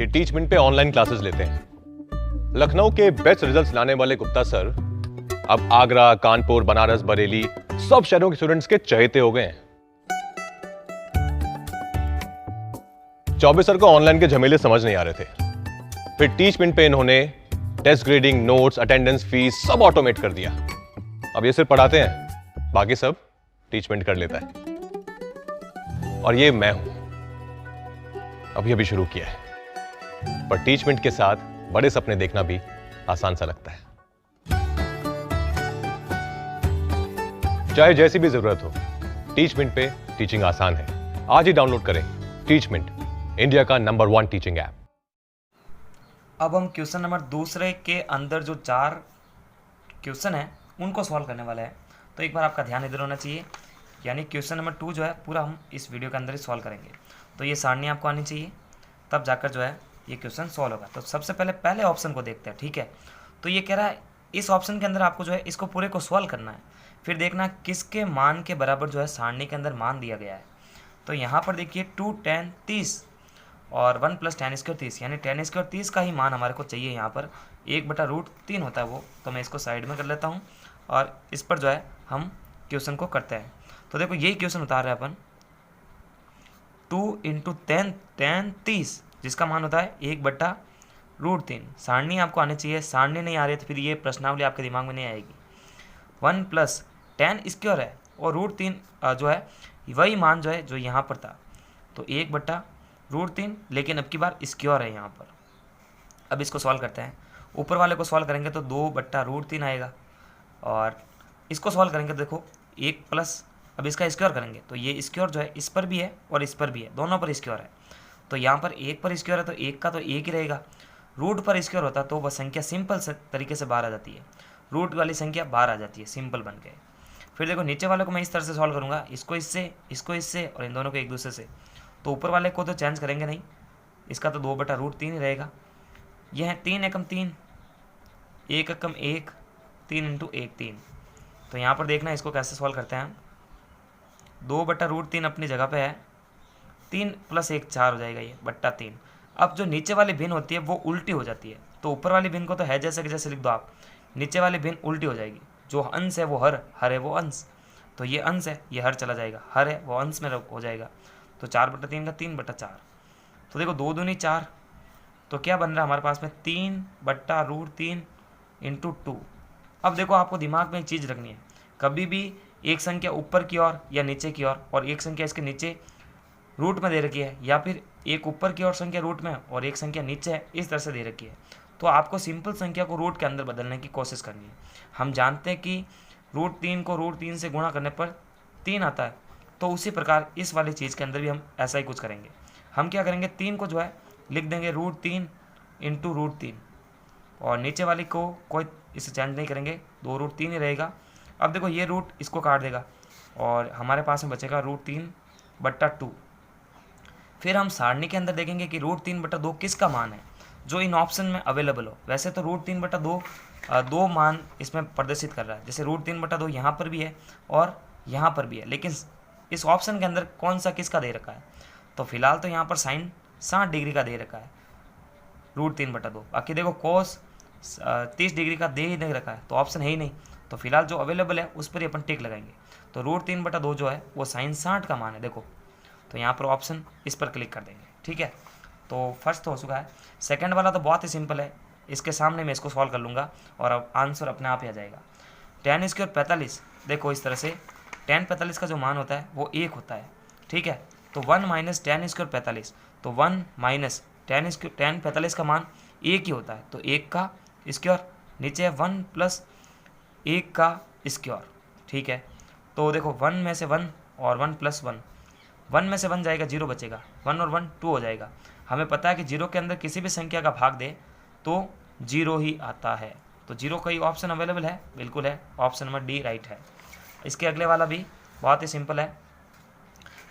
ये टीचमेंट पे online classes लेते हैं। लखनऊ के बेस्ट रिजल्ट्स लाने वाले गुप्ता सर अब आगरा, कानपुर, बनारस, बरेली सब शहरों के स्टूडेंट्स के चहेते हो गए हैं। चौबे सर को ऑनलाइन के झमेले समझ नहीं आ रहे थे, फिर टीचमेंट पे इन्होंने test grading, notes, attendance, fees सब ऑटोमेट कर दिया। अब ये सिर्फ पढ़ाते हैं, बाकी सब टीचमेंट कर लेता है। और ये मैं हूं, अभी अभी शुरू किया है, पर टीचमेंट के साथ बड़े सपने देखना भी आसान सा लगता है। चाहे जैसी भी जरूरत हो, टीचमेंट पे टीचिंग आसान है। आज ही डाउनलोड करें टीचमेंट, इंडिया का नंबर 1 टीचिंग ऐप। अब हम क्वेश्चन नंबर दूसरे के अंदर जो 4 क्वेश्चन है उनको सॉल्व करने वाले हैं। तो एक बार आपका ध्यान इधर होना चाहिए, यानी क्वेश्चन नंबर 2 जो है पूरा हम इस वीडियो के अंदर ही सॉल्व करेंगे। तो ये सारणी आपको आनी चाहिए, तब जाकर जो है ये क्वेश्चन सॉल्व होगा। तो सबसे पहले ऑप्शन को देखते हैं, ठीक है। तो ये कह रहा है इस ऑप्शन के अंदर आपको जो है इसको पूरे को सॉल्व करना है, फिर देखना किसके मान के बराबर जो है सारणी के अंदर मान दिया गया है। तो यहाँ पर देखिए 2 10 30 और 1 + 10² 30, यानी 10² 30 का ही मान हमारे को चाहिए। यहाँ पर 1/√3 होता है वो, तो मैं इसको साइड में कर लेता हूँ और इस पर जो है हम क्वेश्चन को करते हैं। तो देखो यही क्वेश्चन उतार रहे हैं अपन, 2 × 10 10 30, जिसका मान होता है 1/√3। सारणी आपको आनी चाहिए, सारणी नहीं आ रही है तो फिर ये प्रश्नावली आपके दिमाग में नहीं आएगी। 1 + 10² है और √3 जो है वही मान जो है जो यहाँ पर था, तो 1/√3, लेकिन अब की बार स्क्वायर है यहाँ पर। अब इसको सॉल्व करते हैं। ऊपर वाले को सॉल्व करेंगे तो 2/√3 आएगा, और इसको सॉल्व करेंगे तो देखो 1 प्लस, अब इसका स्क्वायर करेंगे तो ये स्क्वायर जो है इस पर भी है और इस पर भी है, दोनों पर स्क्वायर है। तो यहाँ पर 1 पर स्क्वायर है तो 1 का तो 1 ही रहेगा। रूट पर स्क्वायर होता तो वह संख्या सिंपल तरीके से बाहर आ जाती है, रूट वाली संख्या बाहर आ जाती है सिंपल बन के। फिर देखो नीचे वाले को मैं इस तरह से सॉल्व करूँगा, इसको इससे और इन दोनों को एक दूसरे से। तो ऊपर वाले को तो चेंज करेंगे नहीं, इसका तो 2/√3 ही रहेगा। यह है 3 एकम 3, 1 एकम 1, 3 × 1 3। तो यहाँ पर देखना इसको कैसे सॉल्व करते हैं हम। 2/√3 अपनी जगह पे है, 3 + 1 4 हो जाएगा ये /3। अब जो नीचे वाली भिन्न होती है वो उल्टी हो जाती है, तो ऊपर वाली भिन्न को तो है जैसे कि जैसे लिख दो आप, नीचे वाली भिन्न उल्टी हो जाएगी। जो अंश है वो हर है वो अंश, तो ये अंश है ये हर चला जाएगा, हर है वो अंश में हो जाएगा। तो 4/3 का 3/4। तो देखो 2 दूनी 4, तो क्या बन रहा है हमारे पास में 3/√3 × 2। अब देखो आपको दिमाग में एक चीज़ रखनी है, कभी भी एक संख्या ऊपर की ओर या नीचे की ओर और एक संख्या इसके नीचे रूट में दे रखी है, या फिर एक ऊपर की ओर संख्या रूट में और एक संख्या नीचे है, इस तरह से दे रखी है, तो आपको सिंपल संख्या को रूट के अंदर बदलने की कोशिश करनी है। हम जानते हैं कि √3 को √3 से गुणा करने पर 3 आता है, तो उसी प्रकार इस वाली चीज़ के अंदर भी हम ऐसा ही कुछ करेंगे। हम क्या करेंगे, 3 को जो है लिख देंगे √3 × √3, और नीचे वाली को कोई इसे चेंज नहीं करेंगे, 2√3 ही रहेगा। अब देखो ये रूट इसको काट देगा और हमारे पास में बचेगा √3/2। फिर हम सारणी के अंदर देखेंगे कि √3/2 किसका मान है जो इन ऑप्शन में अवेलेबल हो। वैसे तो √3/2 दो मान इसमें प्रदर्शित कर रहा है, जैसे √3/2 यहाँ पर भी है और यहाँ पर भी है, लेकिन इस ऑप्शन के अंदर कौन सा किसका दे रखा है, तो फिलहाल तो यहाँ पर साइन 60 डिग्री का दे रखा है √3/2। बाकी देखो कोस 30 डिग्री का दे ही नहीं रखा है, तो ऑप्शन है ही नहीं, तो फिलहाल जो अवेलेबल है उस पर ही अपन टिक लगाएंगे। तो √3/2 जो है वो साइन 60 का मान है, देखो तो यहाँ पर ऑप्शन इस पर क्लिक कर देंगे, ठीक है। तो फर्स्ट तो हो चुका है। सेकंड वाला तो बहुत ही सिंपल है, इसके सामने मैं इसको सॉल्व कर लूँगा और अब आंसर अपने आप ही आ जाएगा। 10² 45, देखो इस तरह से 10 45 का जो मान होता है वो 1 होता है, ठीक है। तो 1 - 10² 45, तो 1 - 10 45 का मान 1 ही होता है, तो 1 का स्क्वायर, नीचे है 1 + 1 का स्क्वायर, ठीक है। तो देखो 1 में से 1 और 1 + 1, 1 में से 1 जाएगा 0 बचेगा, 1 और 1 2 हो जाएगा। हमें पता है कि 0 के अंदर किसी भी संख्या का भाग दे तो 0 ही आता है, तो 0 का ही ऑप्शन अवेलेबल है, बिल्कुल है, ऑप्शन नंबर डी राइट है। इसके अगले वाला भी बहुत ही सिंपल है,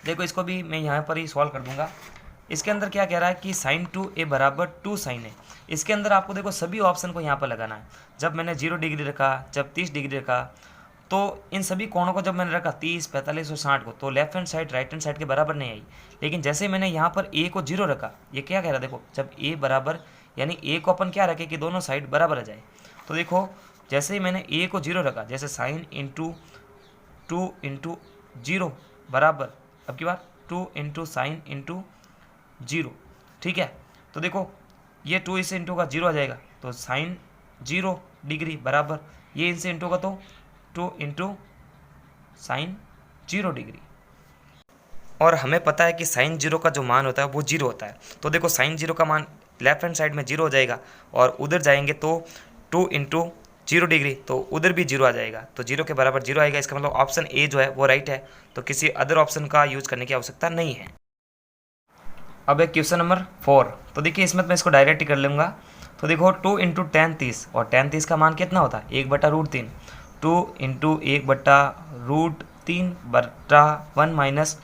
देखो इसको भी मैं यहाँ पर ही सॉल्व कर दूंगा। इसके अंदर क्या कह रहा है कि sin 2a = 2 sin a। इसके अंदर आपको देखो सभी ऑप्शन को यहाँ पर लगाना है। जब मैंने 0 डिग्री रखा, जब 30 डिग्री रखा, तो इन सभी कोणों को जब मैंने रखा 30, 45 और 60 को, तो left hand side right hand side के बराबर नहीं आई। लेकिन जैसे ही मैंने यहाँ पर ए को 0 रखा, ये क्या कह रहा है देखो, जब ए बराबर यानी ए को अपन क्या रखे कि दोनों साइड बराबर आ जाए। तो देखो जैसे ही मैंने ए को 0 रखा, जैसे साइन इंटू 2 इंटू 0 बराबर, अब की बार 2 इंटू साइन इंटू 0, ठीक है। तो देखो ये 2 इससे इंटू का 0 आ जाएगा, तो साइन 0 डिग्री बराबर ये इनसे इंटू का तो 2 इंटू साइन 0 डिग्री। और हमें पता है कि साइन 0 का जो मान होता है वो 0 होता है। तो देखो साइन 0 का मान लेफ्ट हैंड साइड में 0 हो जाएगा, और उधर जाएंगे तो 2 इंटू 0 डिग्री, तो उधर भी 0 आ जाएगा, तो 0 के बराबर 0 आएगा। इसका मतलब ऑप्शन ए जो है वो राइट है, तो किसी अदर ऑप्शन का यूज करने की आवश्यकता नहीं है। अब एक क्वेश्चन नंबर 4, तो देखिए इसमें मैं इसको डायरेक्ट ही कर लूँगा। तो देखो 2 इंटू 10 30, और 10 30 का मान कितना होता है 1/√3, 2 इंटू 1/√3 बटा 1 माइनस,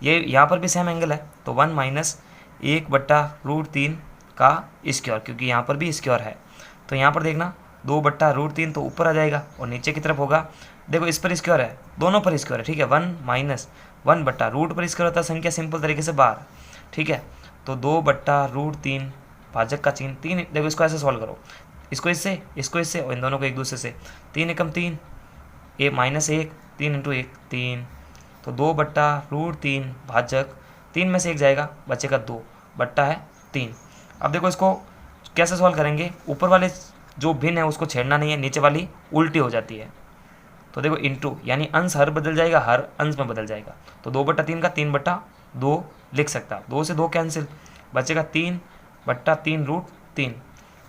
ये यहाँ पर भी सेम एंगल है, तो 1 माइनस 1/√3 का स्क्वायर, क्योंकि यहाँ पर भी स्क्वायर है। तो यहाँ पर देखना 2/√3 तो ऊपर आ जाएगा और नीचे की तरफ होगा, देखो इस पर स्क्वायर है, दोनों पर स्क्वायर है, ठीक है। 1 माइनस 1/रूट पर स्क्वायर होता है संख्या सिंपल तरीके से बाहर, ठीक है। तो 2/√3 भाजक का चिन्ह 3, देखो इसको ऐसे सॉल्व करो, इसको इससे और इन दोनों को एक दूसरे से, 3 एकम 3, ए माइनस 1, 3 इंटू 1 3, तो 2/√3 भाजक 3 में से 1 जाएगा, बचेगा 2 बट्टा है 3। अब देखो इसको कैसे सॉल्व करेंगे, ऊपर वाले जो भिन्न है उसको छेड़ना नहीं है, नीचे वाली उल्टी हो जाती है। तो देखो इंटू यानी अंश हर बदल जाएगा, हर अंश में बदल जाएगा, तो 2/3 का 3/2 लिख सकता है, 2 से 2 कैंसिल, बचेगा 3/3√3।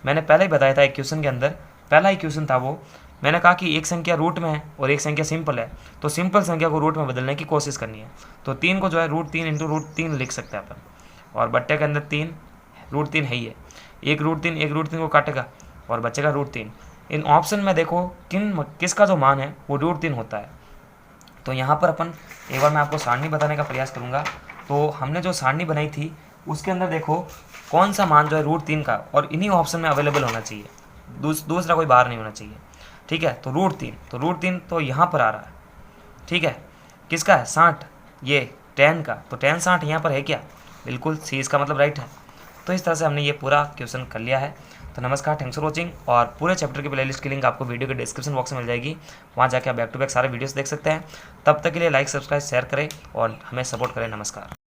मैंने पहले ही बताया था एक क्वेश्चन के अंदर, पहला ही क्वेश्चन था वो, मैंने कहा कि एक संख्या रूट में है और एक संख्या सिंपल है, तो सिंपल संख्या को रूट में बदलने की कोशिश करनी है। तो 3 को जो है √3 इंटू √3 लिख सकते हैं अपन, और बट्टे के अंदर 3 √3 है ही है, एक √3 को काटेगा और बचेगा √3। इन ऑप्शन में देखो किसका जो मान है वो √3 होता है। तो यहाँ पर अपन एक बार मैं आपको सारणी बताने का प्रयास करूँगा। तो हमने जो सारणी बनाई थी उसके अंदर देखो कौन सा मान जो है √3 का, और इन्हीं ऑप्शन में अवेलेबल होना चाहिए, दूसरा कोई बाहर नहीं होना चाहिए, ठीक है। तो √3 तो यहाँ पर आ रहा है, ठीक है। किसका है 60, ये 10 का, तो 10 60 यहाँ पर है क्या, बिल्कुल सी इसका मतलब राइट है। तो इस तरह से हमने ये पूरा क्वेश्चन कर लिया है। तो नमस्कार, थैंक्स फॉर वॉचिंग, और पूरे चैप्टर की प्लेलिस्ट की लिंक आपको वीडियो के डिस्क्रिप्शन बॉक्स में मिल जाएगी, वहाँ जाके आप बैक टू बैक सारे वीडियोस देख सकते हैं। तब तक के लिए लाइक सब्सक्राइब शेयर करें और हमें सपोर्ट करें। नमस्कार।